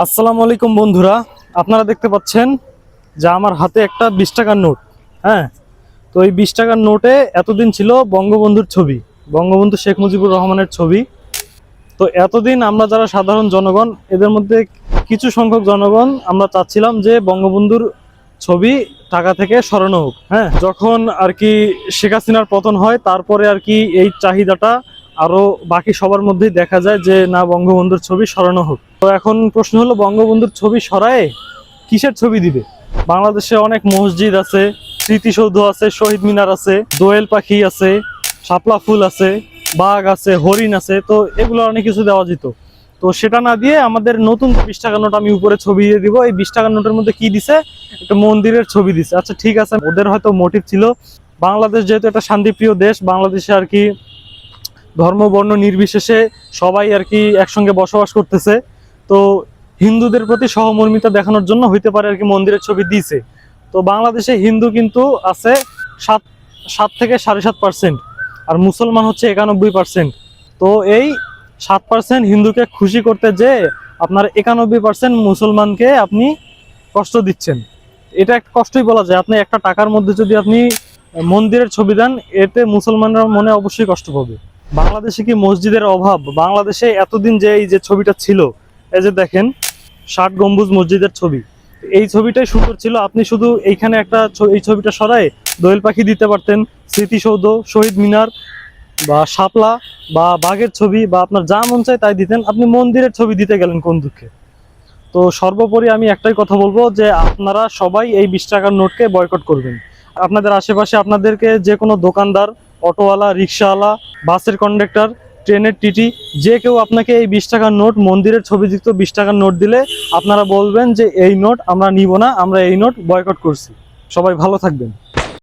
আসসালামু আলাইকুম বন্ধুরা, আপনারা দেখতে পাচ্ছেন যে আমার হাতে একটা 20 টাকার নোট। হ্যাঁ, তো এই 20 টাকার নোটে এতদিন ছিল বঙ্গবন্ধুর ছবি, বঙ্গবন্ধু শেখ মুজিবুর রহমানের ছবি। তো এতদিন আমরা যারা সাধারণ জনগণ, এদের মধ্যে কিছু সংখ্যক জনগণ আমরা চাচ্ছিলাম যে বঙ্গবন্ধুর ছবি টাকা থেকে সরানো হোক। হ্যাঁ, যখন আর কি শেখ হাসিনার পতন হয়, তারপরে আর কি এই চাহিদাটা আরো বাকি সবার মধ্যেই দেখা যায় যে না, বঙ্গবন্ধুর ছবি সরানো হোক। তো এখন প্রশ্ন হলো, বঙ্গবন্ধুর ছবি সরায়ে কিসের ছবি দিবে? বাংলাদেশে অনেক মসজিদ আছে, স্মৃতিসৌধ আছে, শহীদ মিনার আছে, দোয়েল পাখি আছে, শাপলা ফুল আছে, বাঘ আছে, হরিণ আছে, তো এগুলো অনেক কিছু দেওয়া যেত। তো সেটা না দিয়ে আমাদের নতুন 20 টাকার নোট আমি উপরে ছবি দিয়ে দিব। এই 20 টাকার নোটের মধ্যে কি দিছে? একটা মন্দিরের ছবি দিছে। আচ্ছা ঠিক আছে, ওদের হয়তো মোটিভ ছিল, বাংলাদেশ যেহেতু একটা শান্তিপ্রিয় দেশ, বাংলাদেশে আর কি ধর্ম বর্ণ নির্বিশেষে সবাই আর কি একসঙ্গে বসবাস করতেছে, তো হিন্দুদের প্রতি সহমর্মিতা দেখানোর জন্য হইতে পারে আর কি মন্দিরের ছবি দিয়েছে। তো বাংলাদেশে হিন্দু কিন্তু আছে সাত সাত থেকে 7.5%, আর মুসলমান হচ্ছে 91%। তো এই 7% হিন্দুকে খুশি করতে যে আপনার 91% মুসলমানকে আপনি কষ্ট দিচ্ছেন। এটা একটা কষ্টই বলা যায়। আপনি একটা টাকার মধ্যে যদি আপনি মন্দিরের ছবি দেন, এতে মুসলমানরা মনে অবশ্যই কষ্ট পাবে। বাংলাদেশে কি মসজিদের অভাব? বাংলাদেশে এতদিন যে এই যে ছবিটা ছিল, এই যে দেখেন 60 গম্বুজ মসজিদের ছবি, এই ছবিটাই সুন্দর ছিল। আপনি শুধু এইখানে একটা এই ছবিটা সরায় দোয়েল পাখি দিতে পারতেন, স্মৃতিসৌধ, শহীদ মিনার বা শাপলা বা বাঘের ছবি, বা আপনার যা মন চায় তাই দিতেন। আপনি মন্দিরের ছবি দিতে গেলেন কোন দুঃখে? তো সর্বোপরি আমি একটাই কথা বলবো যে আপনারা সবাই এই 20 টাকার নোটকে বয়কট করবেন। আপনাদের আশেপাশে আপনাদেরকে যে কোনো দোকানদার, অটোওয়ালা, রিক্সাওয়ালা, বাসের কন্ডাক্টর, ট্রেনের টিটি, যে কেউ আপনাকে এই 20 টাকার নোট, মন্দিরের ছবিযুক্ত 20 টাকার নোট দিলে আপনারা বলবেন যে এই নোট আমরা নিব না, আমরা এই নোট বয়কট করছি। সবাই ভালো থাকবেন।